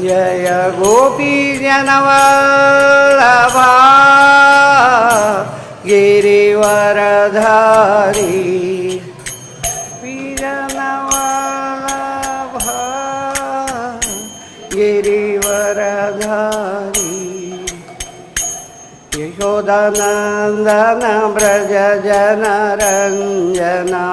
जय गोपी जनवल्लभा गिरिवरधारी जनवल्लभा गिरिवरधारी यशोदानन्दन व्रज जनरञ्जना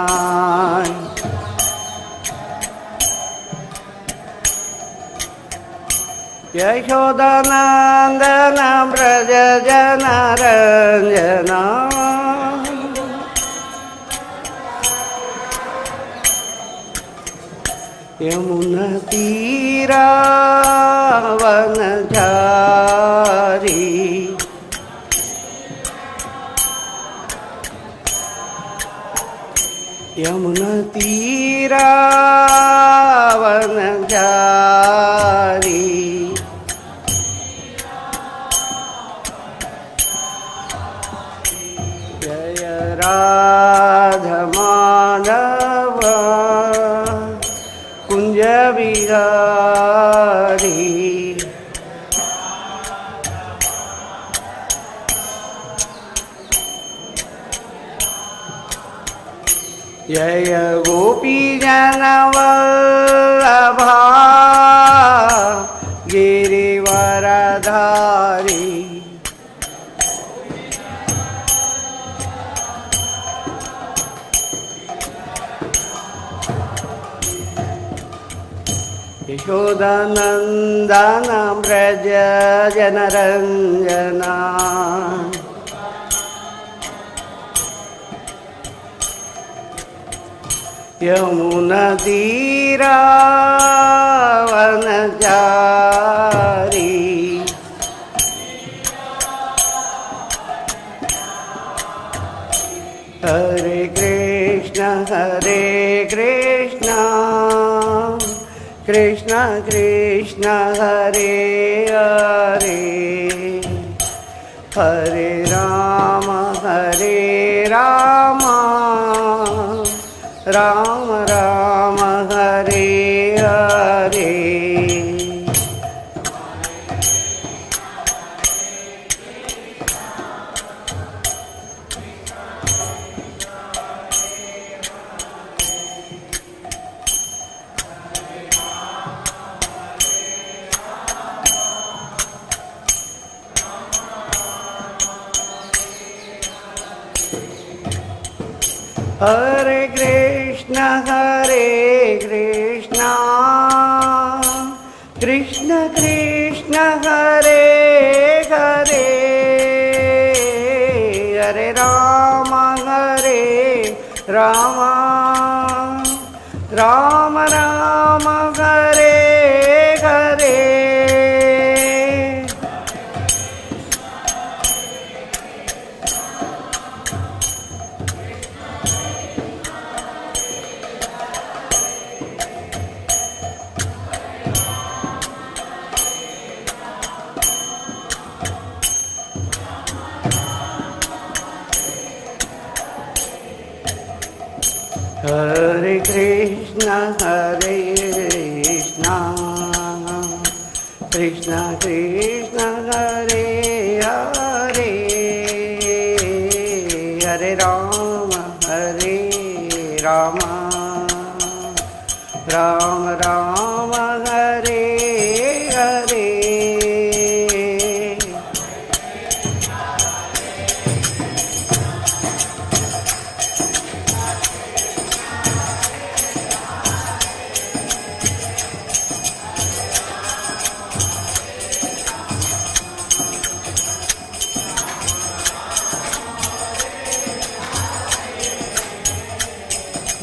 यशोदानन्दन व्रज जनरञ्जना यमुनतीरावनचारी यमुनतीरावनचारी जय राधमाधव कुंज बिहारी जय गोपी जनवल्लभा गिरिवरधारी यशोदानन्दन व्रज जनरञ्जना यमुनतीरावनचारी हरे कृष्ण कृष्ण कृष्ण हरे हरे हरे राम राम राम हरे हरे हरे कृष्ण कृष्ण कृष्ण हरे हरे हरे राम राम राम हरे हरे हरे कृष्ण कृष्ण कृष्ण हरे हरे हरे राम राम राम हरे हरे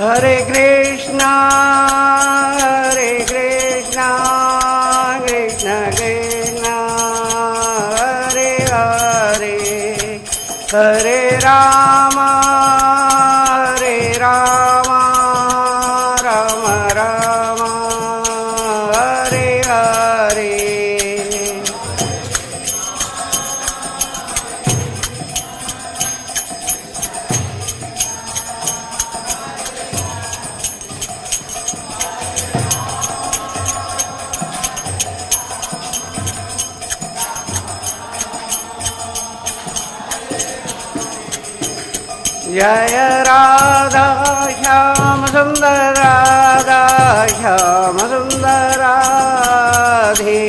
हरे कृष्ण कृष्ण कृष्ण हरे हरे हरे राम राम राम हरे हरे जय राधा श्याम सुंदर राधा श्याम सुंदर राधे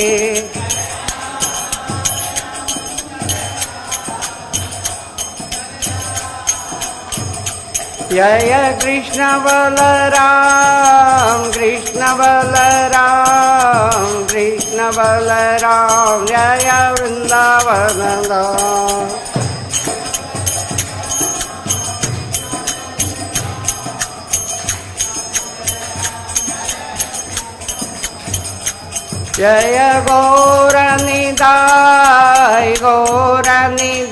जय कृष्ण बलराम कृष्ण बलराम कृष्ण बलराम जय वृंदावन धाम जय गौरनिताय गौरनिताय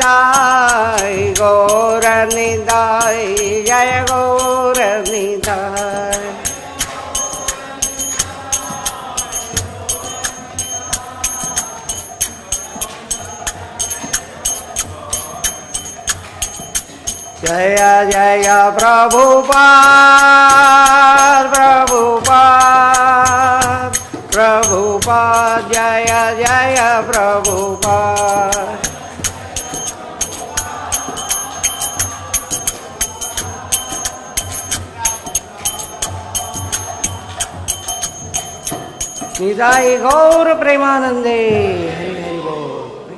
गौरनिताय जय गौरनिताय जय जय प्रभुपाद प्रभुपाद प्रभुपाद जय जय प्रभुपाद निताय गौर प्रेमानंदे हरि हरि बोल।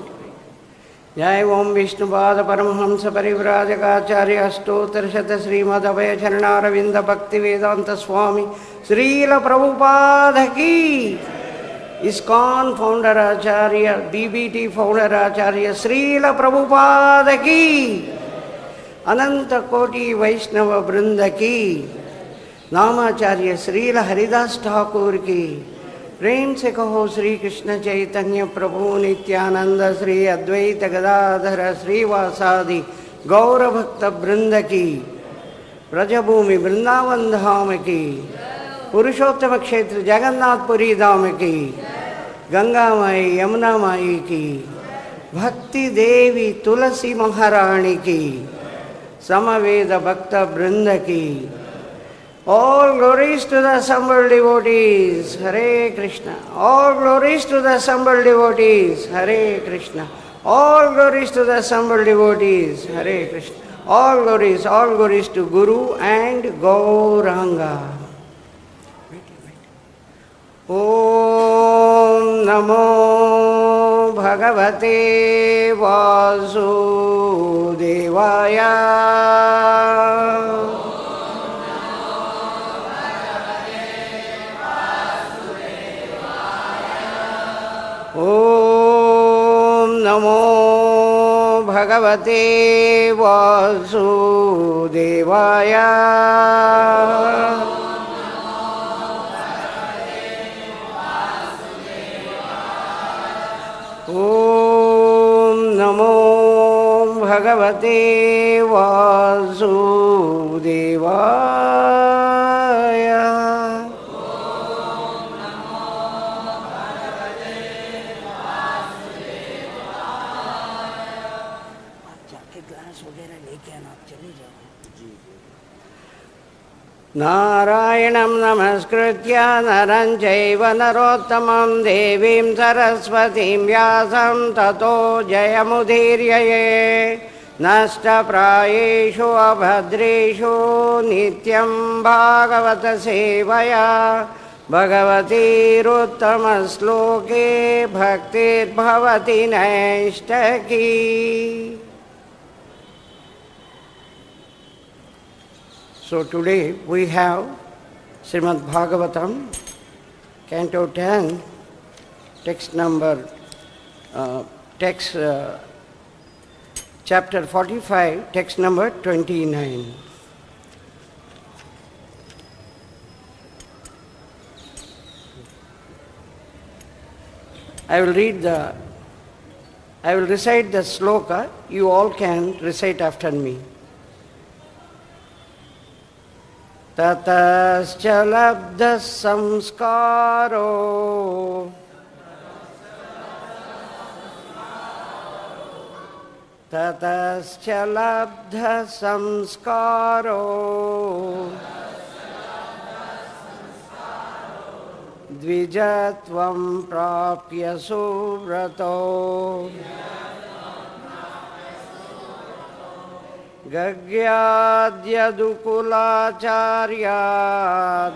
जय ओम विष्णुपाद परमहंस परिव्राजकाचार्य अष्टोत्तर शत श्रीमद अभय चरणारविंद भक्ति वेदांत स्वामी श्रील प्रभुपाद की। ISKCON फाउंडर आचार्य BBT फाउंडर आचार्य श्रील प्रभुपाद की। अनंत कोटि वैष्णव वृंद की। नामाचार्य श्रील हरिदास ठाकुर की। प्रेम से कहो श्री कृष्ण चैतन्य प्रभु नित्यानंद श्री अद्वैत गदाधर श्रीवासादि गौर भक्त वृंद की। ब्रजभूमि वृंदावन धाम की। पुरुषोत्तम क्षेत्र जगन्नाथपुरी धाम की। गंगा माई यमुना माई की। भक्ति देवी तुलसी महारानी की। समवेद भक्त वृंद की। All glories to the assembled devotees, Hare Krishna. All glories to the assembled devotees, Hare Krishna. All glories to the assembled devotees, Hare Krishna. All glories to Guru and Gauranga. Om Namo Bhagavate Vasudevaya. Om Namo Bhagavate Vasudevaya. Om Namo Bhagavate Vasudevaya. नारायणं नमस्कृत्य नरं चैव नरोत्तमं देवीं सरस्वतीं व्यासं ततो जयमुदीरये। नष्टप्रायेषु अभद्रेषु नित्यं भागवत सेवया भगवतीरुत्तमश्लोके भक्तिर्भवति नैष्ठकी। So today we have Srimad Bhagavatam, Canto 10, chapter 45, text number 29. I will recite the sloka, you all can recite after me. Tatascha labdha samskaro Tatascha labdha samskaro dvijatvam prapya suvrato Gagyādyadukulacaryaāt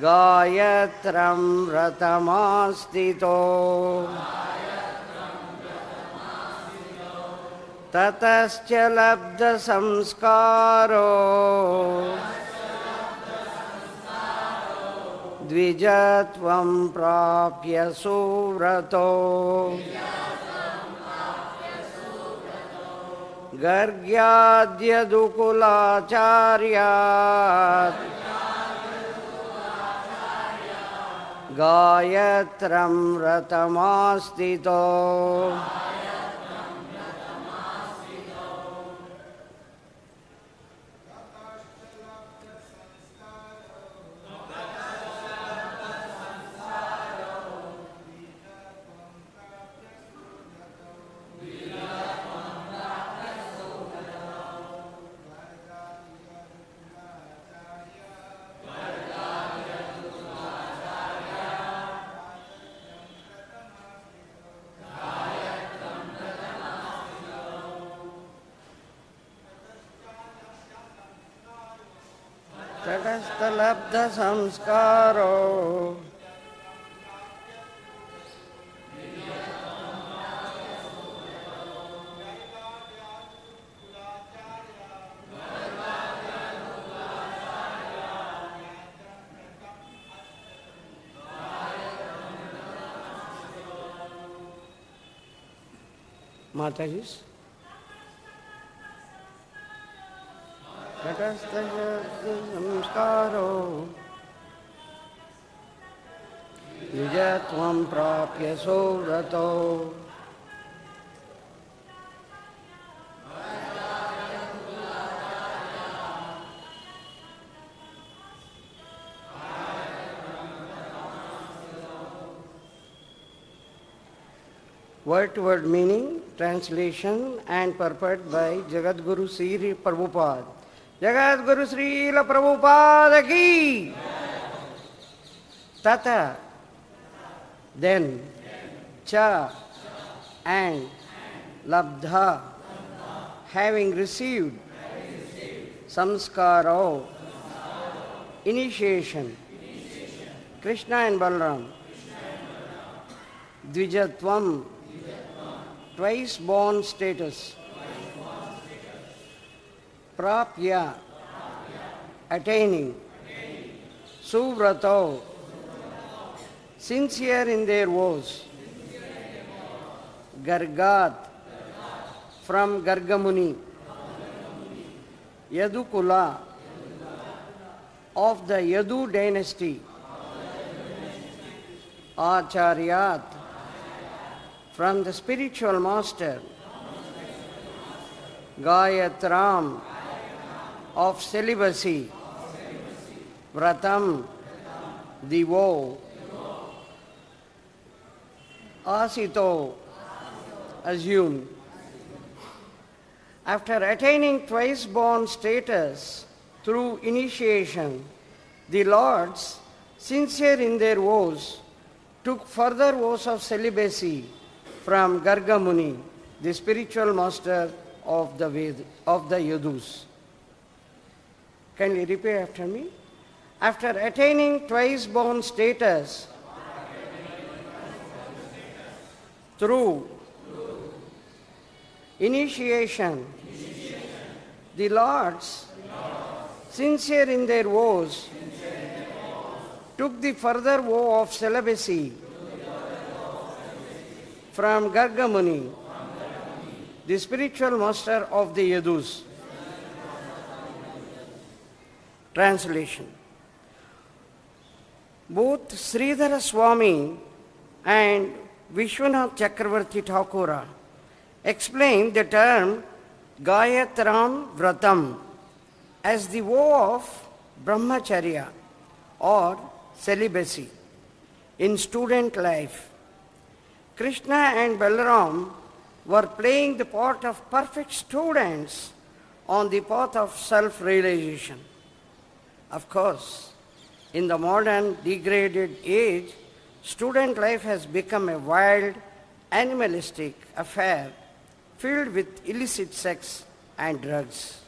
Gāyatram vratamāstito Tatascha labdha samskāro dvija-tvam prāpya suvrato gargyādyadukulacaryaāt Gāyatram vratamāstito Tadastha samskaro Mataji's samskaro dvija-tvam prāpya suvrato Word-to-word meaning, translation and purport by Jagadguru Sri Prabhupada. Jagadguru Srila Prabhupada ki. Tata, then, cha, and, labdha, having received, samskaro, initiation, Krishna and Balaram, dvija-tvam, twice born status, prāpya, attaining, suvrato, sincere in their vows, gargat, from Gargamuni, Yadukula, of the Yadu dynasty, Acharyat, from the spiritual master, Gayatram, of celibacy, Vratam, the vow, Asito, assumed. After attaining twice-born status through initiation, the lords, sincere in their vows, took further vows of celibacy from Gargamuni, the spiritual master of the Yadus. Kindly repeat after me. After attaining twice-born status through initiation, the lords, sincere in their vows, took the further vow of celibacy from Gargamuni, the spiritual master of the Yadus. Translation. Both Sridhara Swami and Vishwanath Chakravarti Thakura explained the term Gayatram Vratam as the vow of brahmacharya or celibacy in student life. Krishna and Balaram were playing the part of perfect students on the path of self-realization. Of course, in the modern degraded age, student life has become a wild, animalistic affair filled with illicit sex and drugs.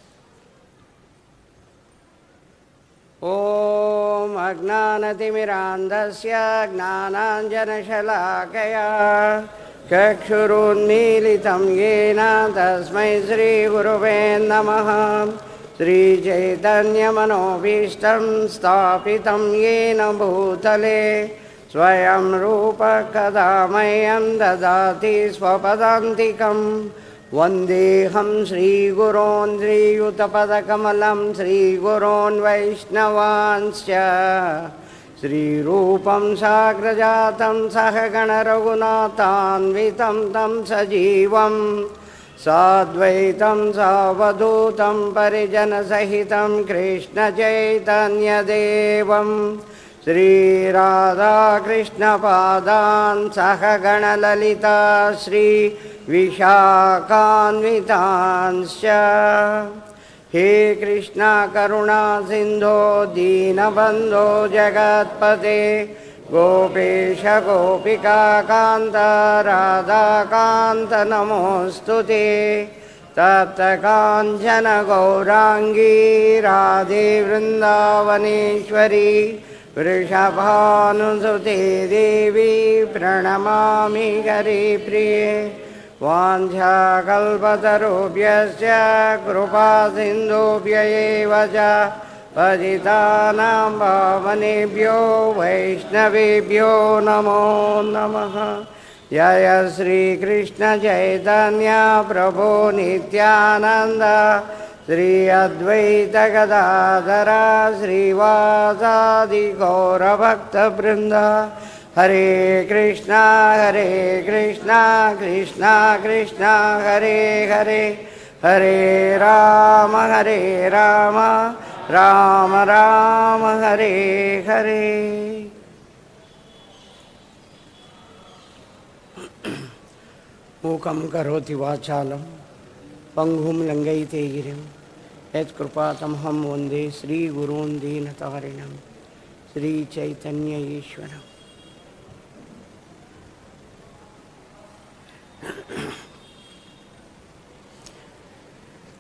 Om Ajnanatimirandasya Gnananjanashalakaya Chakshurunmilitam Yena Tasmai Sri Guruve Namaha Sri Chaitanya Manobhishtam Stapitam Yena Bhutale Swayam Rupa Kadamayam Dadati Swapadantikam Vandeham Sri Guron Sri Yutapadakamalam Sri Guron Vaishnavanscha Sri Rupam Sagrajatam Sahagana Raghunathanvitam Tam Sajivam Sadvaitam Savadutam Parijana Sahitam Krishna Chaitanya Devam Sri Radha Krishna Padan Sahagana Lalita Sri Vishakhanvitanscha He Krishna Karuna Sindho Dīnabandho Jagatpate Gopesha Gopika Kanta Radha Kanta Namostute Tapta Kanchana Gaurangi Radhe Vrindavaneshwari Vrishabhanusute Devi Pranamami Hari Priye Vancha kalpatarubhyasya krupa sindhubhya eva ca patitanam pavanebhyo vaishnavebhyo namo namaha Jaya Sri Krishna Chaitanya Prabhu Nityananda Sri Advaita Gadadhara Sri Vasadi Gaura Bhakta Vrinda Hare Krishna, Krishna Krishna, Hare Hare, Hare Rama, Rama Rama, Hare Hare. Mukam karoti vachalam, panghum langaite girim, et krupatamham vande Sri Gurun Dīnatarinam, Sri Chaitanya Ishwaram.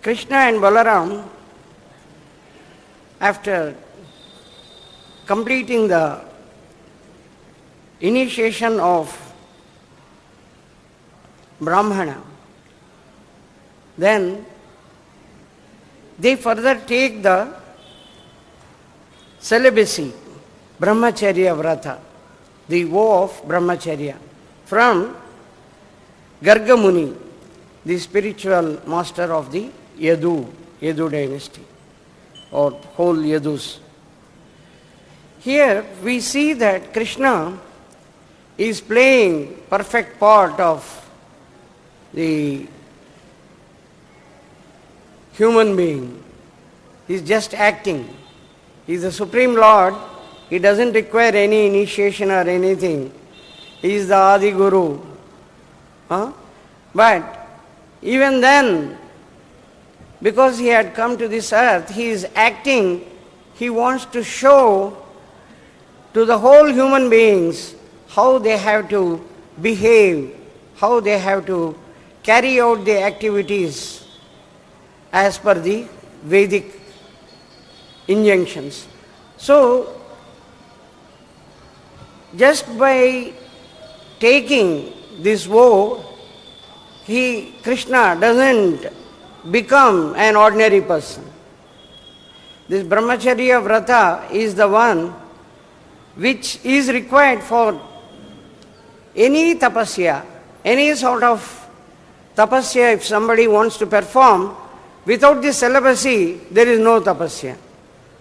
Krishna and Balaram, after completing the initiation of Brahmana, then they further take the celibacy, Brahmacharya Vrata, the vow of Brahmacharya, from Garga Muni, the spiritual master of the Yadu dynasty, or whole Yadus. Here we see that Krishna is playing perfect part of the human being. He is just acting. He is the Supreme Lord. He doesn't require any initiation or anything. He is the Adi Guru. But even then, because he had come to this earth, he is acting, he wants to show to the whole human beings how they have to behave, how they have to carry out the activities as per the Vedic injunctions. So, just by taking this vow, Krishna doesn't become an ordinary person. This Brahmacharya Vrata is the one which is required for any tapasya, any sort of tapasya. If somebody wants to perform, without this celibacy, there is no tapasya.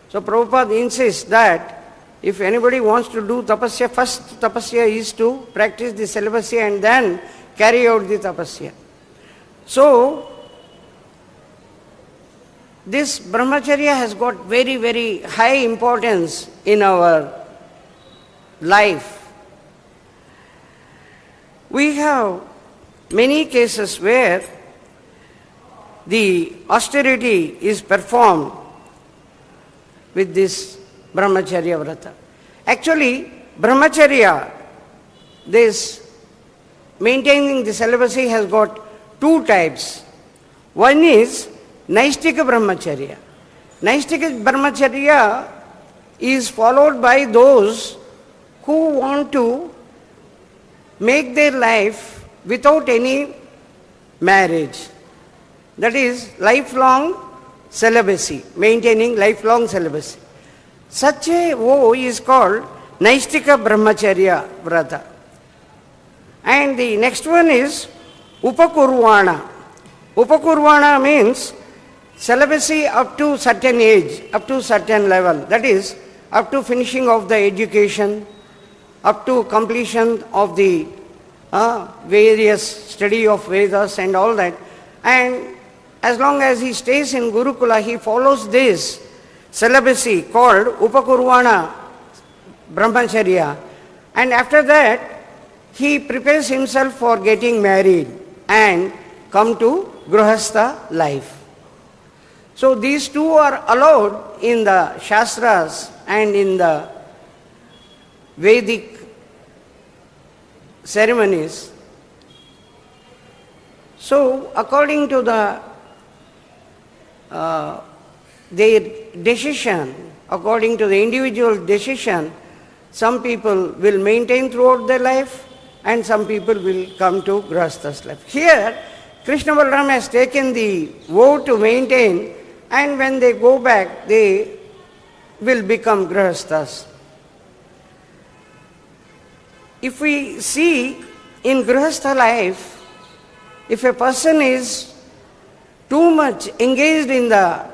So Prabhupada insists that if anybody wants to do tapasya, first tapasya is to practice the celibacy and then carry out the tapasya. So, this Brahmacharya has got very, very high importance in our life. We have many cases where the austerity is performed with this Brahmacharya Vrata. Actually, Brahmacharya, this maintaining the celibacy has got two types. One is Naistika Brahmacharya. Naistika Brahmacharya is followed by those who want to make their life without any marriage. That is lifelong celibacy, maintaining lifelong celibacy. Such a vow is called Naistika Brahmacharya Vrata. And the next one is Upakurvana. Upakurvana means celibacy up to certain age, up to certain level. That is, up to finishing of the education, up to completion of the various study of Vedas and all that. And as long as he stays in Gurukula, he follows this celibacy called Upakurvana Brahmacharya. And after that, he prepares himself for getting married and come to Grihastha life. So these two are allowed in the Shastras and in the Vedic ceremonies. So according to their decision, according to the individual decision, some people will maintain throughout their life and some people will come to Grihastha's life. Here, Krishna Balaram has taken the vow to maintain, and when they go back, they will become Grihasthas. If we see in Grihastha life, if a person is too much engaged in the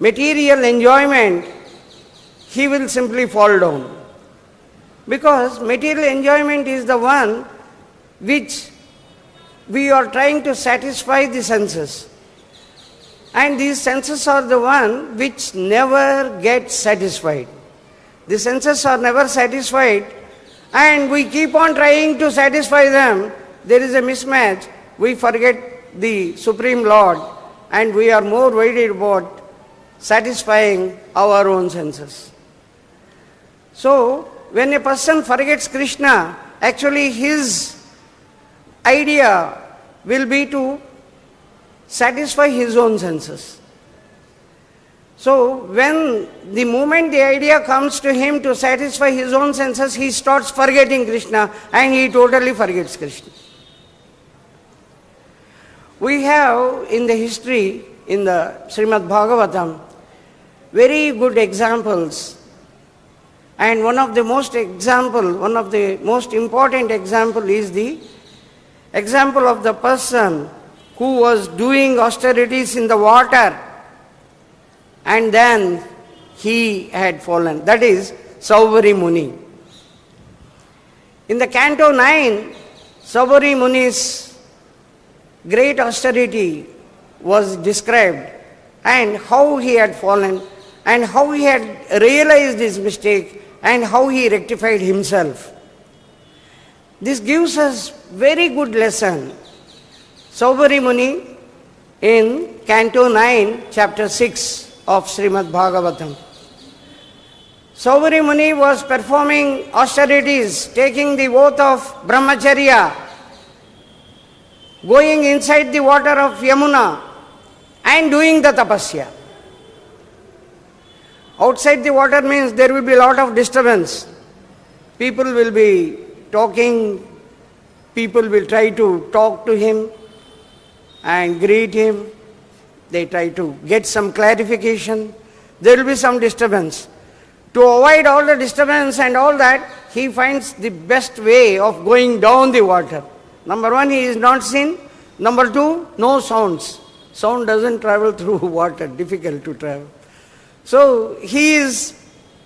material enjoyment, he will simply fall down. Because material enjoyment is the one which we are trying to satisfy the senses. And these senses are the one which never get satisfied. The senses are never satisfied and we keep on trying to satisfy them. There is a mismatch. We forget the Supreme Lord and we are more worried about satisfying our own senses. So, when a person forgets Krishna, actually his idea will be to satisfy his own senses. So, when the moment the idea comes to him to satisfy his own senses, he starts forgetting Krishna and he totally forgets Krishna. We have in the history, in the Srimad Bhagavatam, very good examples. And one of the most important example is the example of the person who was doing austerities in the water and then he had fallen. That is Saubhari Muni. In the Canto 9, Saubhari Muni's great austerity was described and how he had fallen and how he had realized his mistake and how he rectified himself. This gives us very good lesson. Saubhari Muni in Canto 9, Chapter 6 of Srimad Bhagavatam. Saubhari Muni was performing austerities, taking the oath of Brahmacharya, going inside the water of Yamuna and doing the tapasya. Outside the water means there will be a lot of disturbance. People will be talking, people will try to talk to him and greet him. They try to get some clarification. There will be some disturbance. To avoid all the disturbance and all that, he finds the best way of going down the water. Number one, he is not seen. Number two, no sounds. Sound doesn't travel through water, difficult to travel. So he is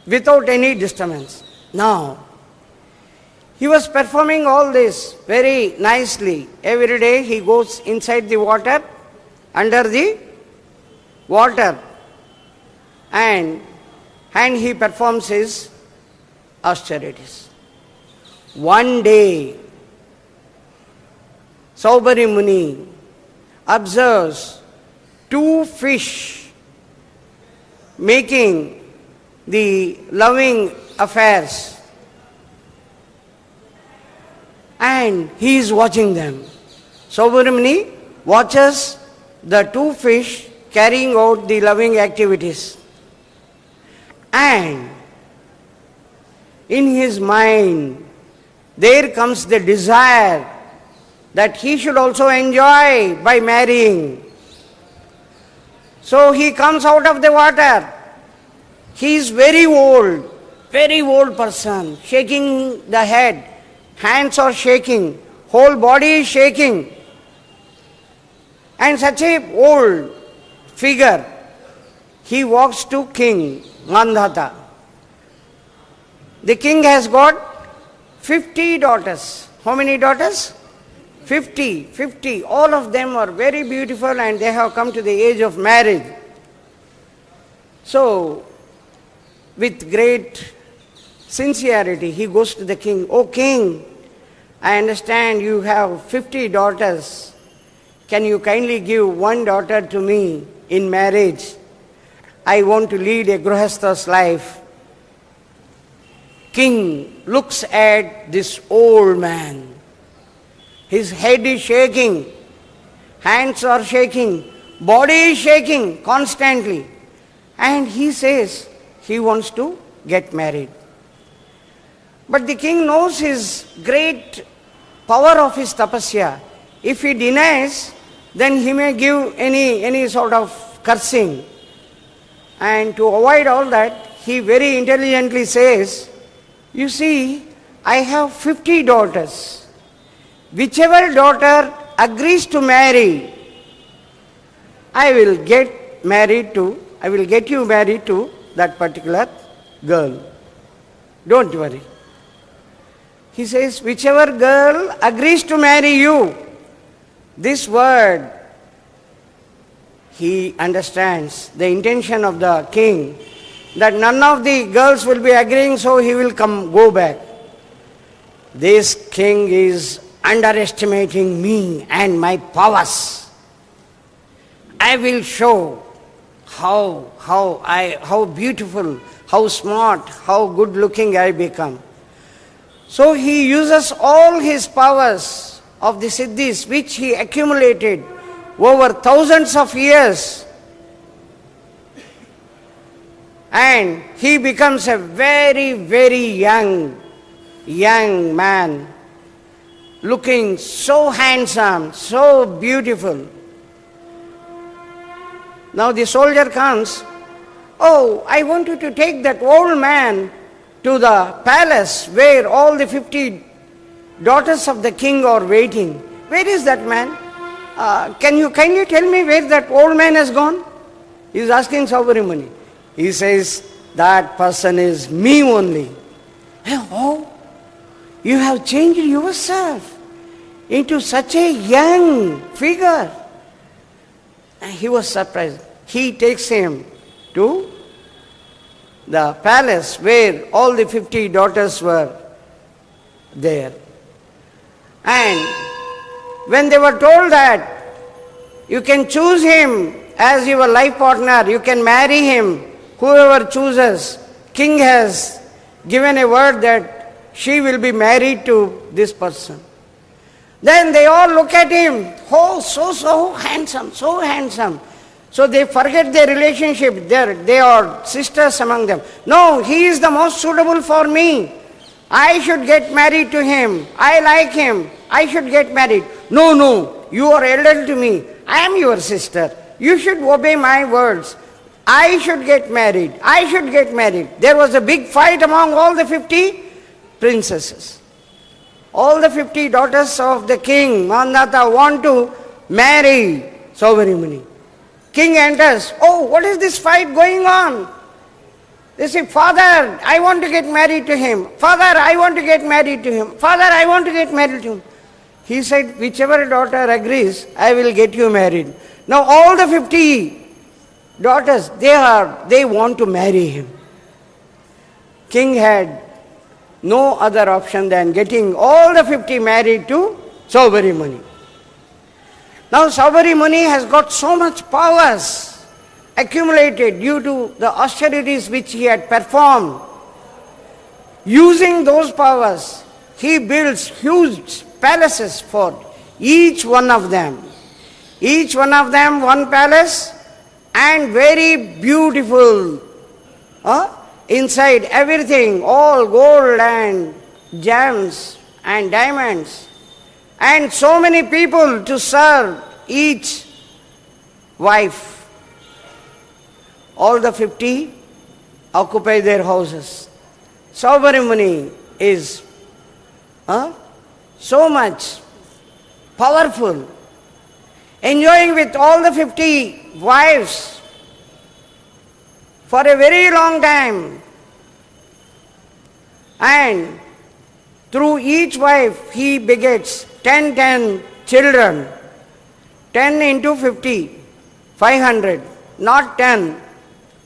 without any disturbance. Now, he was performing all this very nicely. Every day he goes inside the water, under the water, and he performs his austerities. One day, Saubhari Muni observes two fish making the loving affairs and he is watching them. Saubhari watches the two fish carrying out the loving activities. And in his mind, there comes the desire that he should also enjoy by marrying. So he comes out of the water. He is very old person, shaking the head. Hands are shaking, whole body is shaking. And such a old figure, he walks to King Mandhata. The king has got 50 daughters. How many daughters? 50. All of them are very beautiful and they have come to the age of marriage. So, with great sincerity, he goes to the king. "Oh king, I understand you have 50 daughters. Can you kindly give one daughter to me in marriage? I want to lead a grihastha's life." King looks at this old man. His head is shaking, hands are shaking, body is shaking constantly. And he says he wants to get married. But the king knows his great power of his tapasya. If he denies, then he may give any sort of cursing. And to avoid all that, he very intelligently says, "You see, I have 50 daughters. Whichever daughter agrees to marry, I will get you married to that particular girl. Don't worry." He says, "Whichever girl agrees to marry you," this word, he understands the intention of the king, that none of the girls will be agreeing, so he will go back. This king is underestimating me and my powers. I will show how beautiful, how smart, how good looking I become. So he uses all his powers of the siddhis which he accumulated over thousands of years, and he becomes a very, very young man, looking so handsome, so beautiful. Now the soldier comes, "Oh, I want you to take that old man to the palace where all the 50 daughters of the king are waiting." "Where is that man? Can you kindly tell me where that old man has gone?" He is asking Saubhari. He says, "That person is me only." "Oh, you have changed yourself into such a young figure." And he was surprised. He takes him to the palace where all the 50 daughters were there. And when they were told that you can choose him as your life partner, you can marry him, whoever chooses, king has given a word that she will be married to this person. Then they all look at him, "Oh, so handsome, so handsome." So they forget their relationship. They are sisters among them. "No, he is the most suitable for me. I should get married to him. I like him. I should get married." No, you are elder to me. I am your sister. You should obey my words. I should get married. There was a big fight among all the 50 princesses. All the 50 daughters of the king, Mandhata, want to marry Saubhari. King enters. "Oh, what is this fight going on?" They say, "Father, I want to get married to him. Father, I want to get married to him. Father, I want to get married to him." He said, "Whichever daughter agrees, I will get you married." Now all the 50 daughters, they want to marry him. King had no other option than getting all the 50 married to Saubhari Muni. Now Saubhari Muni has got so much powers accumulated due to the austerities which he had performed. Using those powers, he builds huge palaces for each one of them. Each one of them one palace and very beautiful. Inside everything, all gold and gems and diamonds. And so many people to serve each wife. All the 50 occupy their houses. Saubhari Muni is so much powerful, enjoying with all the 50 wives for a very long time. And through each wife he begets 10 children. 10 into 50, 500, not 10.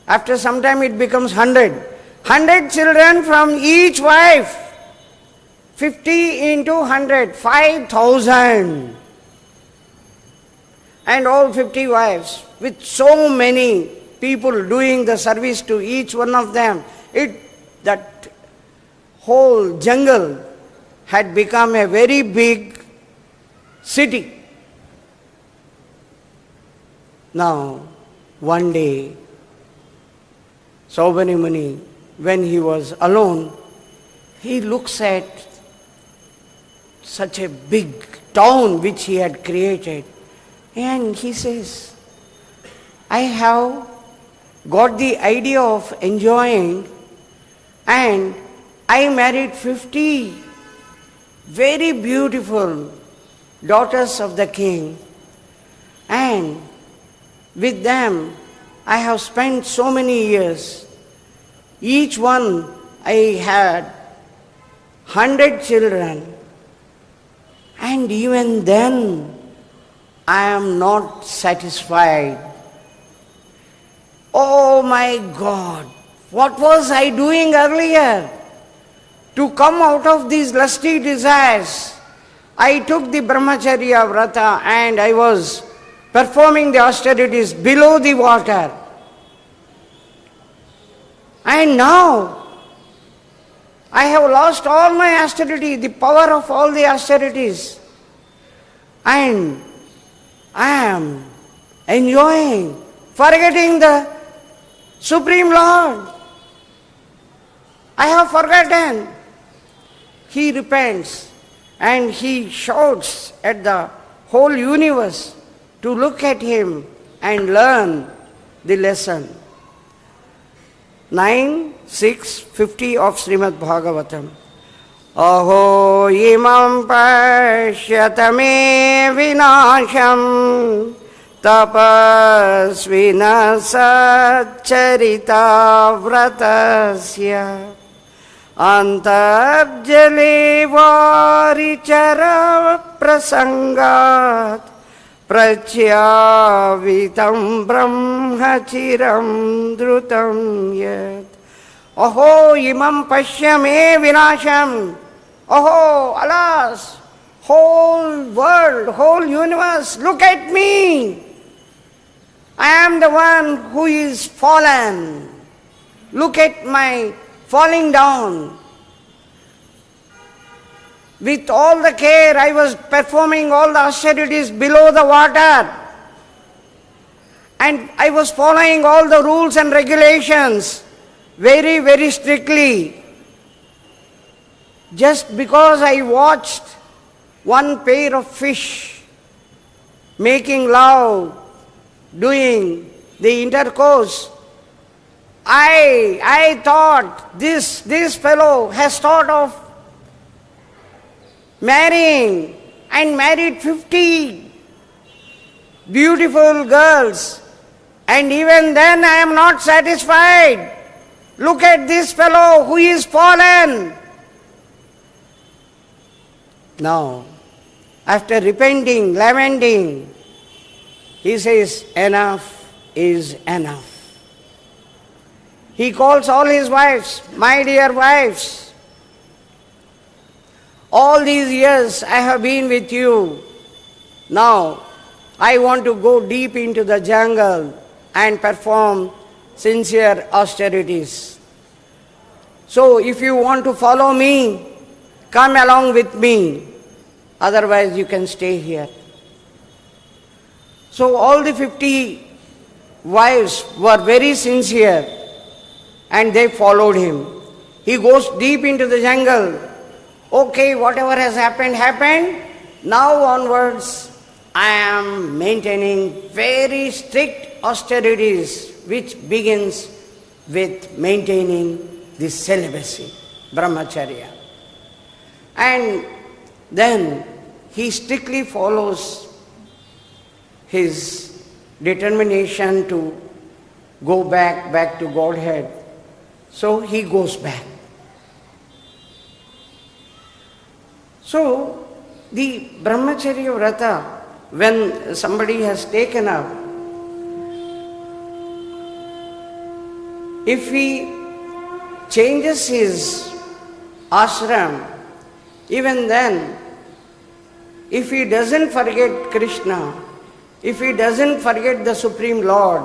After some time it becomes 100. 100 children from each wife. 50 into 100, 5,000. And all 50 wives, with so many people doing the service to each one of them. That whole jungle had become a very big city. Now, one day, Saubhari Muni, when he was alone, he looks at such a big town which he had created, and he says, I have got the idea of enjoying, and I married 50 very beautiful daughters of the king, and with them I have spent so many years. Each one I had 100 children, and even then I am not satisfied. Oh my God, what was I doing earlier to come out of these lusty desires? I took the brahmacharya vrata and I was performing the austerities below the water. And now I have lost all my austerity, the power of all the austerities. And I am enjoying, forgetting the Supreme Lord. I have forgotten. He repents and he shouts at the whole universe to look at him and learn the lesson. 9:6:50 of Srimad Bhagavatam. Aho imam pashyatame vinasham tapasvina satcharita vratasya antarjale varichara prasangat prachyavitam brahmachiram drutam yat. Aho imam pashyame vinasham. Oh, alas, whole world, whole universe, look at me. I am the one who is fallen. Look at my falling down. With all the care, I was performing all the austerities below the water. And I was following all the rules and regulations very, very strictly. Just because I watched one pair of fish making love, doing the intercourse, I thought this fellow has thought of marrying and married 50 beautiful girls, and even then I am not satisfied. Look at this fellow who is fallen. Now, after repenting, lamenting, he says, enough is enough. He calls all his wives, my dear wives, all these years I have been with you. Now, I want to go deep into the jungle and perform sincere austerities. So, if you want to follow me, come along with me. otherwise you can stay here. So all the 50 wives were very sincere and they followed him. He goes deep into the jungle. Okay, whatever has happened, happened. Now onwards, I am maintaining very strict austerities, which begins with maintaining the celibacy, brahmacharya. And then he strictly follows his determination to go back to Godhead. So he goes back. So the brahmacharya vrata, when somebody has taken up, if he changes his ashram, even then, if he doesn't forget Krishna, if he doesn't forget the Supreme Lord,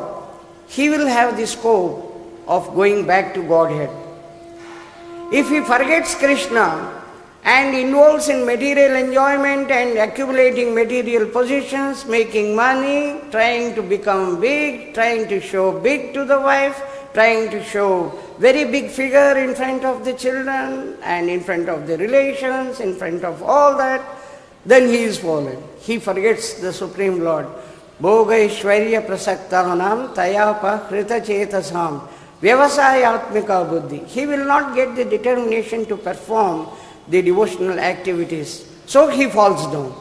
he will have the scope of going back to Godhead. If he forgets Krishna and involves in material enjoyment and accumulating material possessions, making money, trying to become big, trying to show big to the wife, trying to show very big figure in front of the children and in front of the relations, in front of all that, then he is fallen. He forgets the Supreme Lord. Bhoga Ishwarya Prasaktanam Tayapa Krita Chetasam Vyavasayatmika Buddhi. He will not get the determination to perform the devotional activities. So he falls down.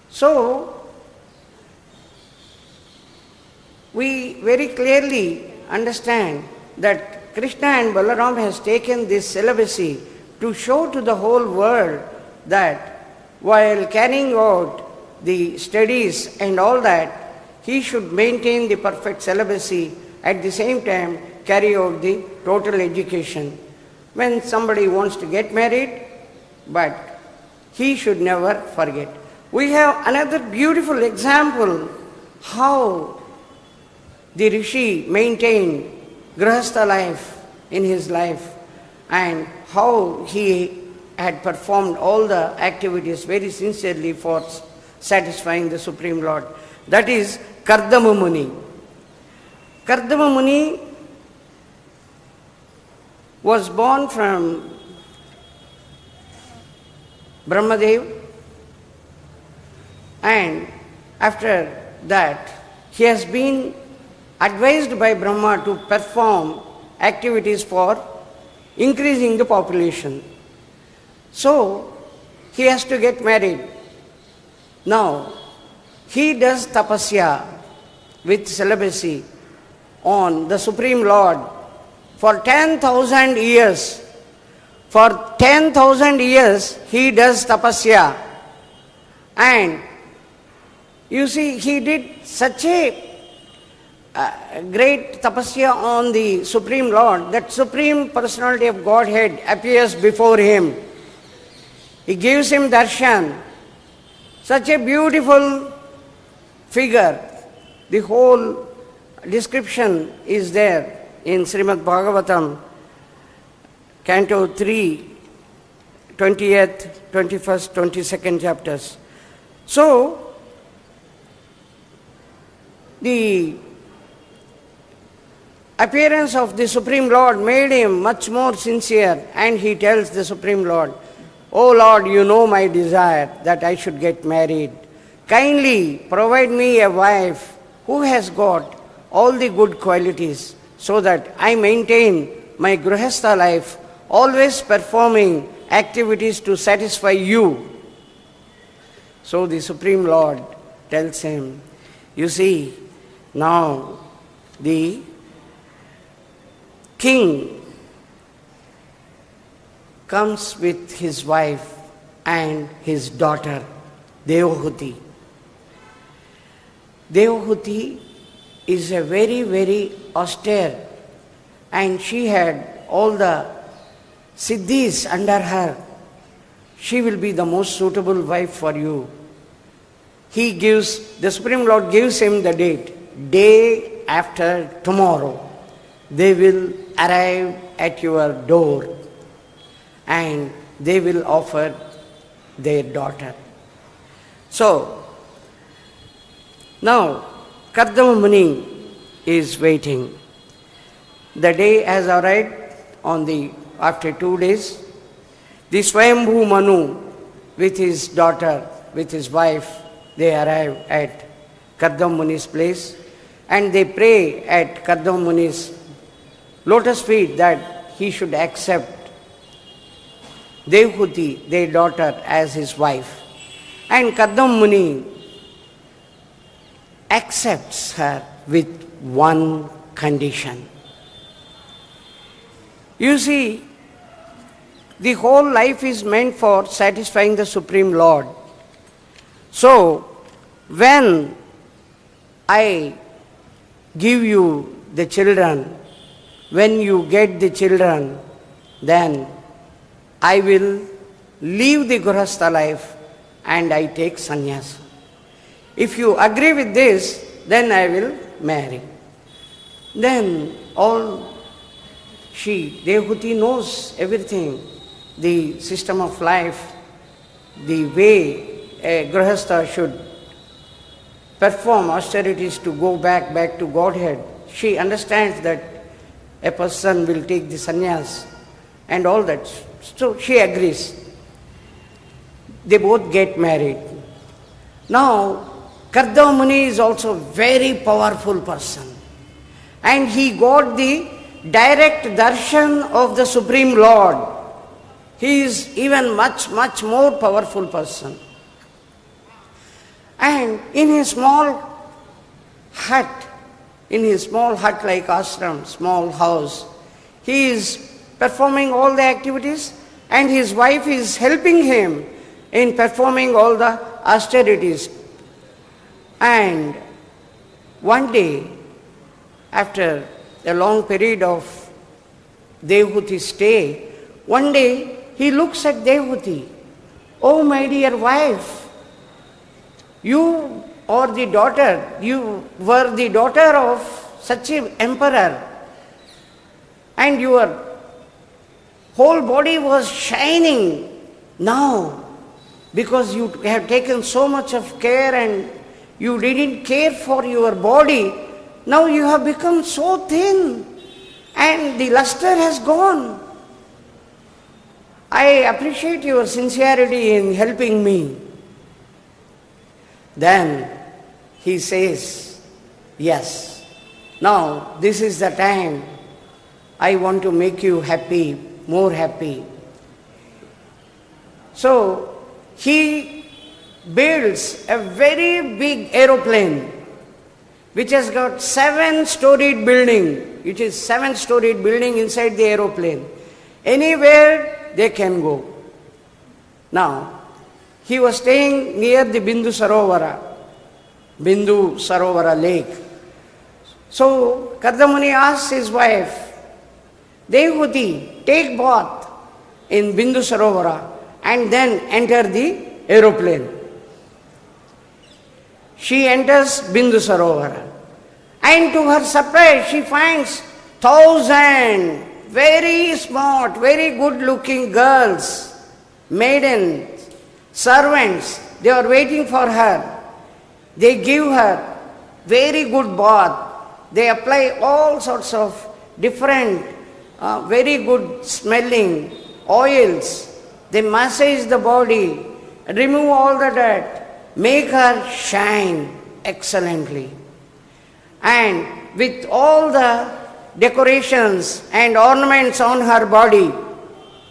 So, we very clearly understand that Krishna and Balaram has taken this celibacy to show to the whole world that while carrying out the studies and all that, he should maintain the perfect celibacy, at the same time carry out the total education. When somebody wants to get married, but he should never forget. We have another beautiful example how the Rishi maintained grahastha life in his life and how he had performed all the activities very sincerely for satisfying the Supreme Lord. That is Kardama Muni. Kardama Muni was born from Brahmadev, and after that he has been advised by Brahma to perform activities for increasing the population. So he has to get married. Now he does tapasya with celibacy on the Supreme Lord for 10,000 years. For 10,000 years he does tapasya. And you see, he did such a great tapasya on the Supreme Lord that Supreme Personality of Godhead appears before him. He gives him darshan. Such a beautiful figure. The whole description is there in Srimad Bhagavatam, Canto 3, 20th, 21st, 22nd chapters. So, the appearance of the Supreme Lord made him much more sincere, and he tells the Supreme Lord, "Oh Lord, you know my desire that I should get married. Kindly provide me a wife who has got all the good qualities so that I maintain my grahastha life, always performing activities to satisfy you." So the Supreme Lord tells him, you see, now the king comes with his wife and his daughter, Devahuti. Devahuti is a very, very austere, and she had all the siddhis under her. She will be the most suitable wife for you. The Supreme Lord gives him the date. Day after tomorrow, they will arrive at your door. and they will offer their daughter. So, now Kardama Muni is waiting. The day has arrived after 2 days. The Swayambhu Manu with his daughter, with his wife, they arrive at Kardama Muni's place and they pray at Kardama Muni's lotus feet that he should accept Devhuti, their daughter, as his wife. And Kardama Muni accepts her with one condition. You see, the whole life is meant for satisfying the Supreme Lord. So, when I give you the children, when you get the children, then I will leave the Grihastha life and I take sannyasa. If you agree with this, then I will marry. Then Devhuti knows everything, the system of life, the way a Grihastha should perform austerities to go back to Godhead. She understands that a person will take the sannyas and all that. So she agrees. They both get married. Now, Kardama Muni is also a very powerful person. And he got the direct darshan of the Supreme Lord. He is even much more powerful person. And in his small hut like ashram, small house, he is performing all the activities and his wife is helping him in performing all the austerities. And one day, after a long period of Devhuti's stay, one day he looks at Devhuti. Oh, my dear wife, you were the daughter of such an emperor, and your whole body was shining now because you have taken so much of care and you didn't care for your body. Now you have become so thin and the luster has gone. I appreciate your sincerity in helping me. Then he says, yes, now this is the time I want to make you happy, more happy. So he builds a very big aeroplane which has got 7-storied building. It is 7-storied building inside the aeroplane. Anywhere they can go. Now, he was staying near the Bindu Sarovara lake. So, Kardama Muni asked his wife, Devhuti, take bath in Bindu Sarovara and then enter the aeroplane. She enters Bindu Sarovara. And to her surprise, she finds 1,000 very smart, very good-looking girls, maidens, servants. They are waiting for her. They give her very good bath. They apply all sorts of different, very good smelling oils. They massage the body, remove all the dirt, make her shine excellently. And with all the decorations and ornaments on her body,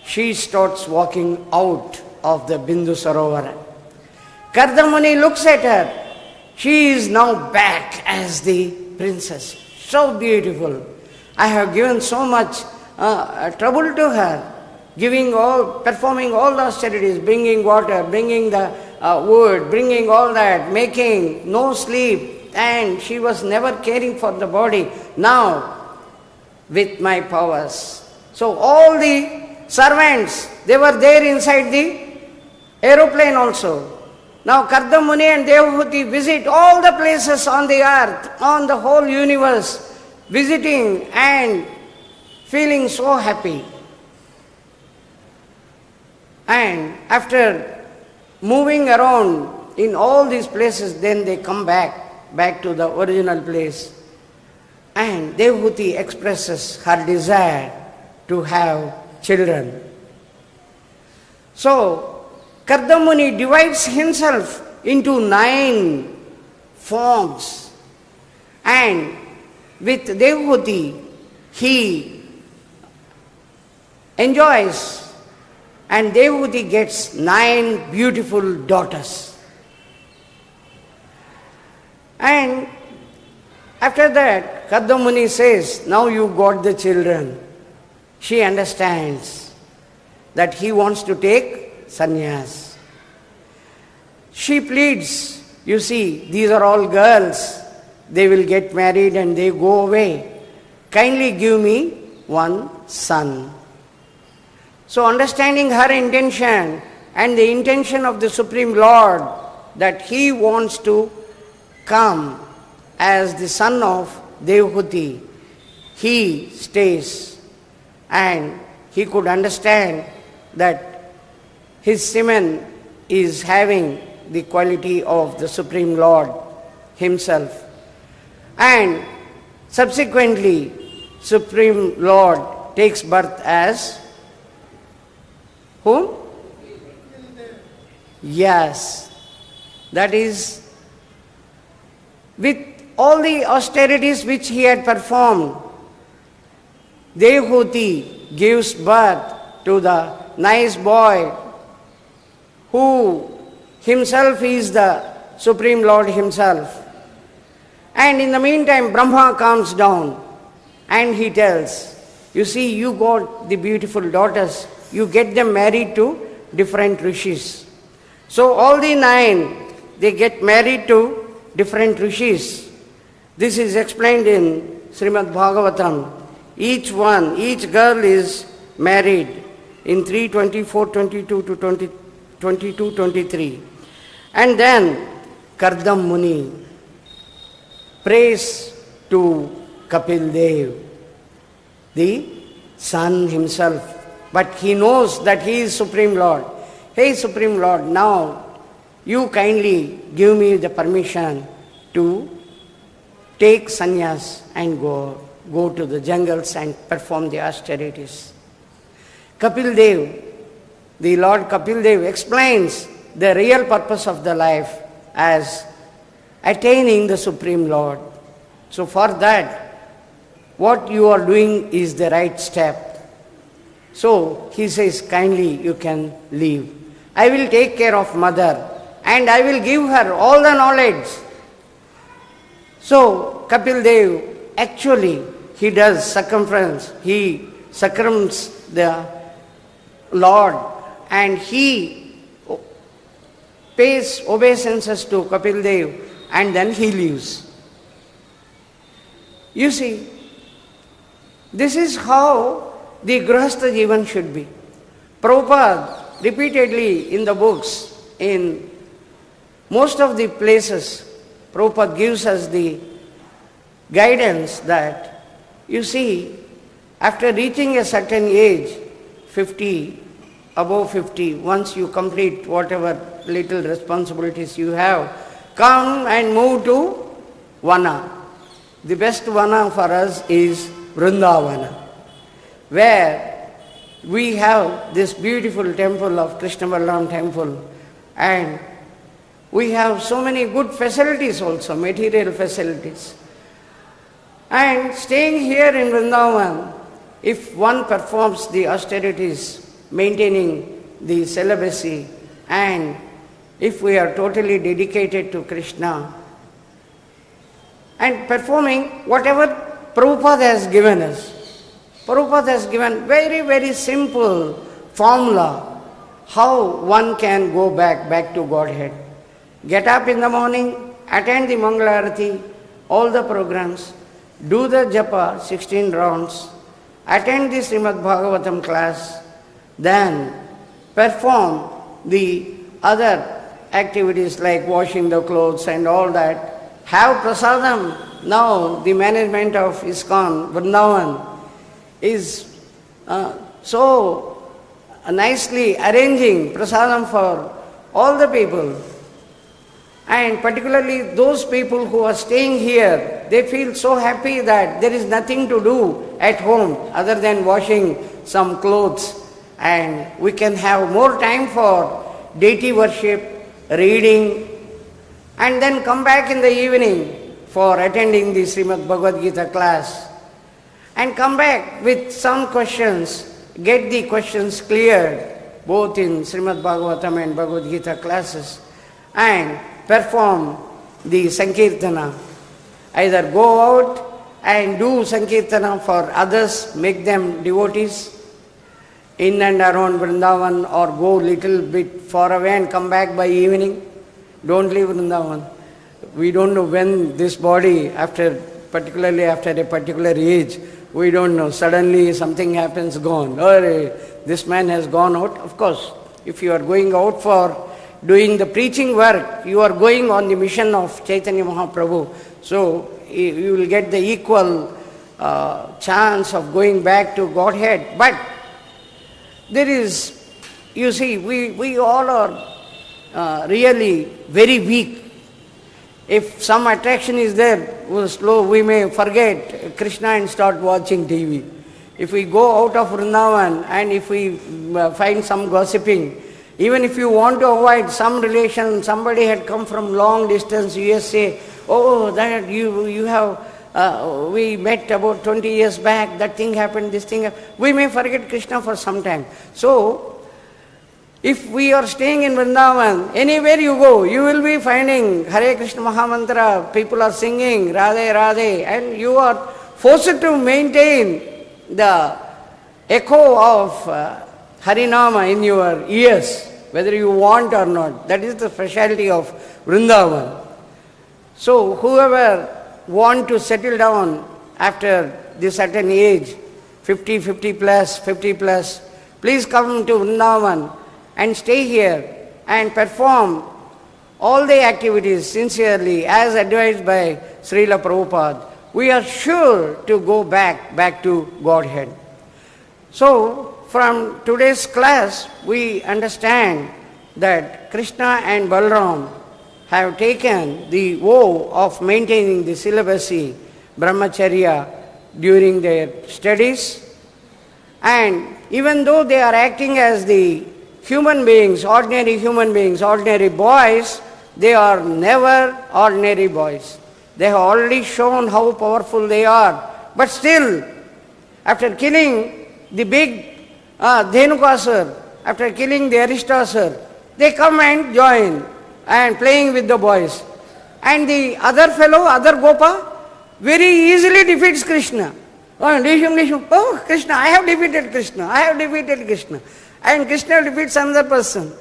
she starts walking out of the Bindu Sarovara. Kardama Muni looks at her. She is now back as the princess. So beautiful. I have given so much trouble to her, performing all the austerities, bringing water, bringing the wood, bringing all that, making no sleep, and she was never caring for the body. Now, with my powers. So all the servants, they were there inside the aeroplane also. Now Kardama Muni and Devhuti visit all the places on the earth, on the whole universe, visiting and feeling so happy. And after moving around in all these places, then they come back to the original place. And Devhuti expresses her desire to have children. So, Kardamuni divides himself into 9 forms, and with Devhuti he enjoys, and Devhuti gets 9 beautiful daughters. And after that, Kardamuni says, now you got the children. She understands that he wants to take sannyas. She pleads, you see, these are all girls. They will get married and they go away. Kindly give me one son. So understanding her intention and the intention of the Supreme Lord, that he wants to come as the son of Devhuti, he stays, and he could understand that his semen is having the quality of the Supreme Lord himself. And subsequently, Supreme Lord takes birth as whom? Yes, that is, with all the austerities which he had performed, Devhuti gives birth to the nice boy who himself is the Supreme Lord himself. And in the meantime, Brahma comes down and he tells, you see, you got the beautiful daughters, you get them married to different rishis. So all the 9, they get married to different rishis. This is explained in Srimad Bhagavatam. Each girl is married in 3:24-22 to 22-23. And then Kardam Muni prays to Kapil Dev, the son himself. But he knows that he is Supreme Lord. Hey Supreme Lord, now you kindly give me the permission to take sannyas and go to the jungles and perform the austerities. Kapil Dev, the Lord Kapil Dev explains the real purpose of the life as attaining the Supreme Lord. So for that, what you are doing is the right step. So he says, kindly you can leave. I will take care of mother and I will give her all the knowledge. So Kapil Dev, actually he does circumference, he circums the Lord and he pays obeisances to Kapil Dev and then he leaves. You see, this is how the Grihastha Jivan should be. Prabhupada repeatedly in the books, in most of the places, Prabhupada gives us the guidance that, you see, after reaching a certain age, 50, above 50, once you complete whatever little responsibilities you have, come and move to Vana. The best Vana for us is Vrindavan, where we have this beautiful temple of Krishna Balaram temple, and we have so many good facilities also, material facilities. And staying here in Vrindavan, if one performs the austerities, maintaining the celibacy, and if we are totally dedicated to Krishna, and performing whatever Prabhupada has given us. Prabhupada has given very, very simple formula how one can go back to Godhead. Get up in the morning, attend the Mangala Arati, all the programs, do the japa 16 rounds, attend the Srimad Bhagavatam class, then perform the other activities like washing the clothes and all that. Have prasadam. Now the management of ISKCON, Vrindavan, is so nicely arranging prasadam for all the people. And particularly those people who are staying here, they feel so happy that there is nothing to do at home other than washing some clothes. And we can have more time for deity worship, reading, and then come back in the evening for attending the Srimad Bhagavad Gita class. And come back with some questions, get the questions cleared, both in Srimad Bhagavatam and Bhagavad Gita classes, and perform the Sankirtana. Either go out and do Sankirtana for others, make them devotees in and around Vrindavan, or go little bit far away and come back by evening. Don't leave Vrindavan. We don't know when this body, particularly after a particular age, we don't know. Suddenly something happens, gone. Or this man has gone out. Of course, if you are going out for doing the preaching work, you are going on the mission of Chaitanya Mahaprabhu. So you will get the equal chance of going back to Godhead. But there is, you see, we all are really very weak. If some attraction is there, we may forget Krishna and start watching TV. If we go out of Vrindavan and if we find some gossiping, even if you want to avoid some relation, somebody had come from long distance, USA, oh, that you have, we met about 20 years back, that thing happened, this thing happened. We may forget Krishna for some time. So, if we are staying in Vrindavan, anywhere you go, you will be finding Hare Krishna Mahamantra, people are singing Radhe Radhe, and you are forced to maintain the echo of Harinama in your ears, whether you want or not. That is the speciality of Vrindavan. So whoever want to settle down after this certain age, 50 plus, please come to Vrindavan and stay here and perform all the activities sincerely as advised by Srila Prabhupada. We are sure to go back to Godhead. So, from today's class, we understand that Krishna and Balaram have taken the vow of maintaining the celibacy, brahmacharya, during their studies. And even though they are acting as the human beings, ordinary boys, they are never ordinary boys. They have already shown how powerful they are. But still, after killing the big Dhenukasur, after killing the Aristasur, they come and join and playing with the boys. And the other fellow, other Gopa, very easily defeats Krishna. Oh, Krishna, I have defeated Krishna. And Krishna defeats another person.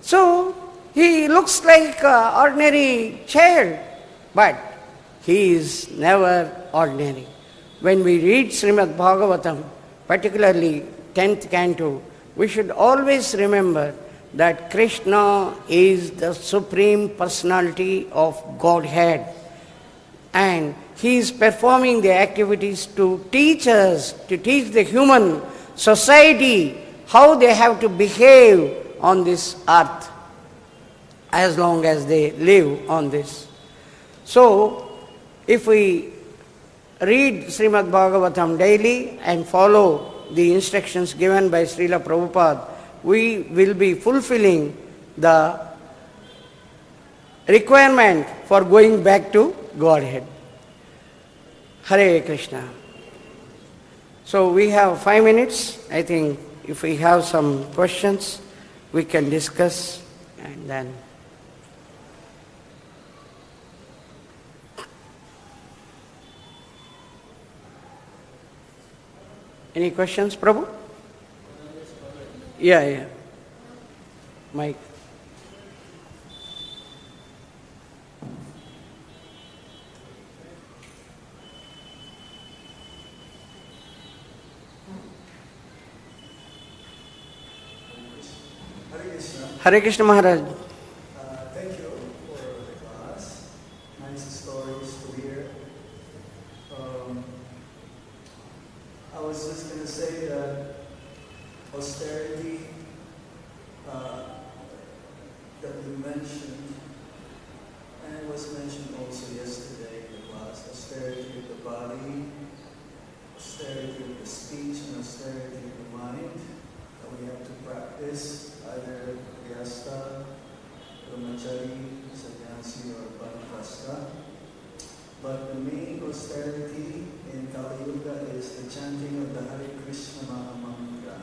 So, he looks like an ordinary child, but he is never ordinary. When we read Srimad Bhagavatam, particularly 10th canto, we should always remember that Krishna is the Supreme Personality of Godhead. And he is performing the activities to teach us, to teach the human society how they have to behave on this earth as long as they live on this. So, if we read Srimad Bhagavatam daily and follow the instructions given by Srila Prabhupada, we will be fulfilling the requirement for going back to Godhead. Hare Krishna. So we have 5 minutes. I think if we have some questions, we can discuss and then. Any questions, Prabhu? Yeah. Mike. Hare Krishna Maharaj. Thank you for the class. Nice stories to hear. I was just going to say that austerity that you mentioned, and was mentioned also yesterday in the class, austerity of the body, austerity of the speech, and austerity of the mind, that we have to practice either vyasta, brahmachari, sannyasi, or banprastha. But the main austerity in Kali Yuga is the chanting of the Hare Krishna Mahamantra,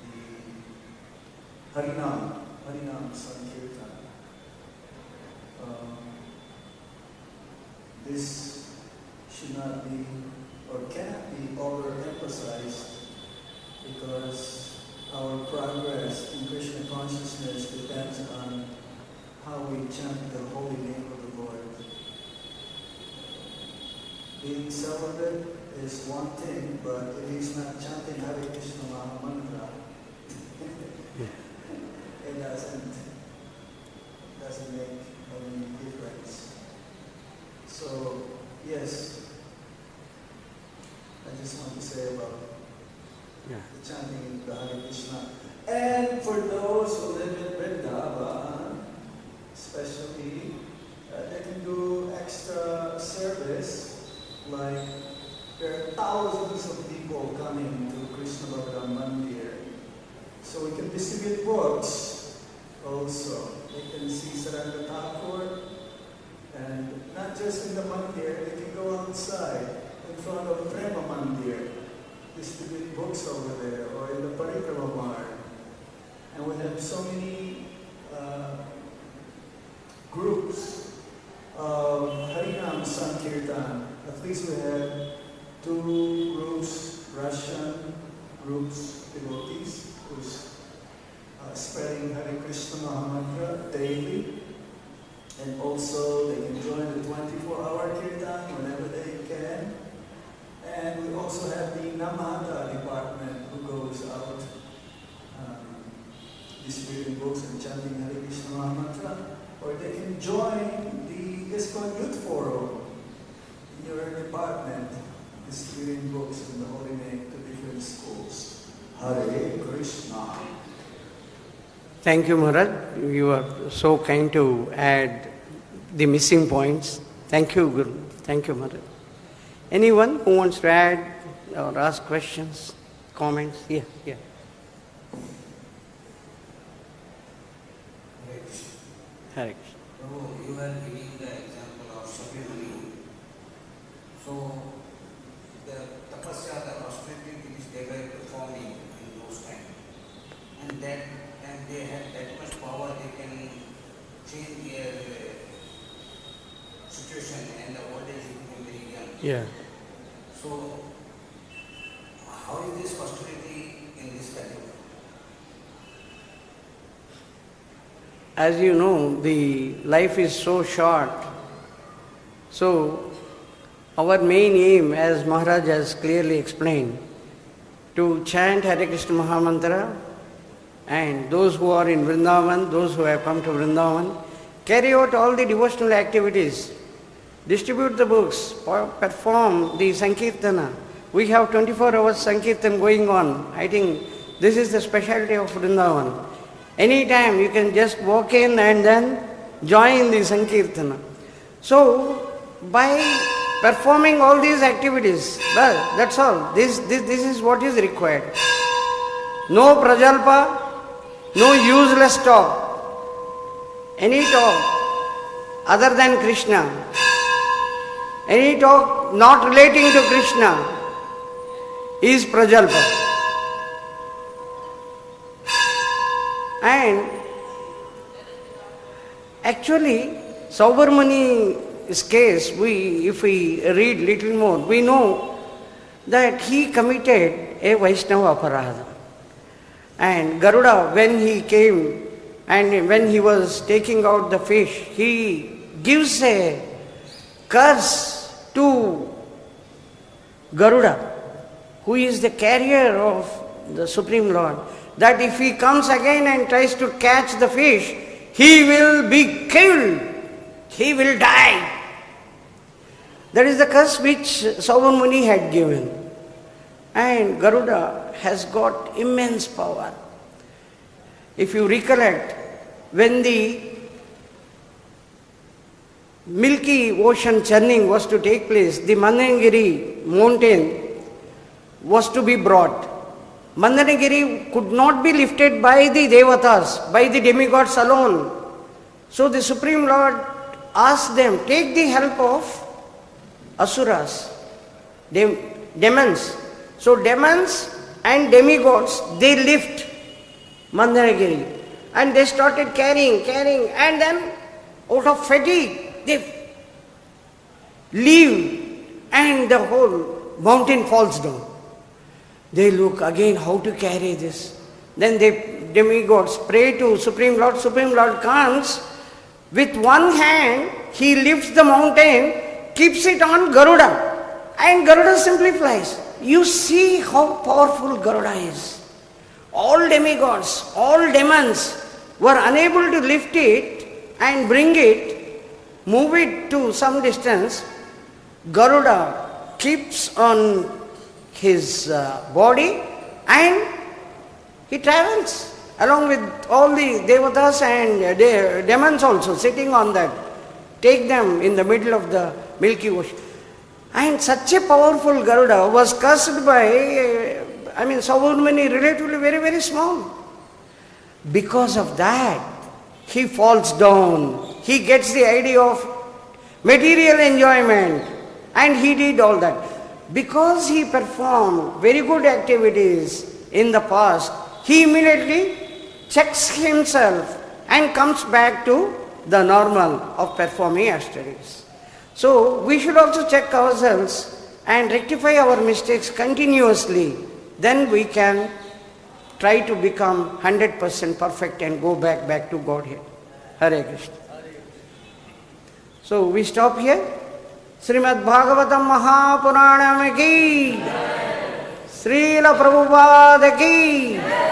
the Harinam Sankirtan. This should not be or cannot be overemphasized, because our progress in Krishna consciousness depends on how we chant the holy name of the Lord. Being celibate is one thing, but if he's not chanting Hare Krishna Mahamantra, it doesn't make any difference. So, yes, I just want to say about the chanting of the Hare Krishna. And for those who live in Vrindavan, especially, they can do extra service. Like, there are thousands of people coming to Krishna Bhagavan Mandir. So we can distribute books also. They can see Saranga, and not just in the Mandir, they can go outside in front of Prema Mandir, distribute books over there, or in the Parīkṣit. And we have so many groups of Harinam Sankirtan. At least we have 2 groups, Russian groups, devotees, who's spreading Hare Krishna Mahamantra daily. And also they can join the 24-hour kirtan whenever they can. And we also have the Namada department who goes out distributing books and chanting Hare Krishna Mahamantra. Or they can join the ISKCON Youth Forum in your department, distributing books in the holy name to different schools. Hare Krishna. Thank you, Maharaj. You are so kind to add the missing points. Thank you, Guru. Thank you, Maharaj. Anyone who wants to add or ask questions, comments? Yeah. Hare Krishna. So you are giving the example of Sabri. So the tapasya, the austerity which they were performing in those times, and they had that much power, they can change their situation, and the old age became very young. Yeah. So how is this austerity in this category? As you know, the life is so short. So our main aim, as Maharaj has clearly explained, to chant Hare Krishna Mahamantra, and those who are in Vrindavan, those who have come to Vrindavan, carry out all the devotional activities, distribute the books, perform the Sankirtana. We have 24 hours Sankirtan going on. I think this is the specialty of Vrindavan. Anytime you can just walk in and then join the Sankirtana. So, by performing all these activities, well, that's all. This is what is required. No prajalpa, no useless talk. Any talk other than Krishna, any talk not relating to Krishna is prajalpa. And actually, Saubharmuni's case, if we read little more, we know that he committed a Vaishnava aparadha. And Garuda, when he came and when he was taking out the fish, he gives a curse to Garuda, who is the carrier of the Supreme Lord, that if he comes again and tries to catch the fish, he will be killed, he will die. That is the curse which Saubharmuni had given. And Garuda has got immense power. If you recollect, when the Milky Ocean churning was to take place, the Mandaragiri mountain was to be brought. Mandaragiri could not be lifted by the Devatas, by the demigods alone. So the Supreme Lord asked them, take the help of asuras, demons. So demons and demigods, they lift Mandaragiri. And they started carrying, and then out of fatigue, they leave and the whole mountain falls down. They look again how to carry this. Then the demigods pray to Supreme Lord. Supreme Lord comes, with one hand he lifts the mountain, keeps it on Garuda, and Garuda simply flies. You see how powerful Garuda is. All demigods, all demons were unable to lift it and bring it, move it to some distance. Garuda keeps on his body and he travels along with all the Devatas and demons also sitting on that. Take them in the middle of the Milky Ocean. And such a powerful Garuda was cursed by, Saurmani, relatively very, very small. Because of that, he falls down. He gets the idea of material enjoyment, and he did all that. Because he performed very good activities in the past, he immediately checks himself and comes back to the normal of performing austerities. So we should also check ourselves and rectify our mistakes continuously. Then we can try to become 100% perfect and go back to Godhead. Hare Krishna. So we stop here. Srimad Bhagavatam Mahapuranam ki, Srila Prabhupada ki.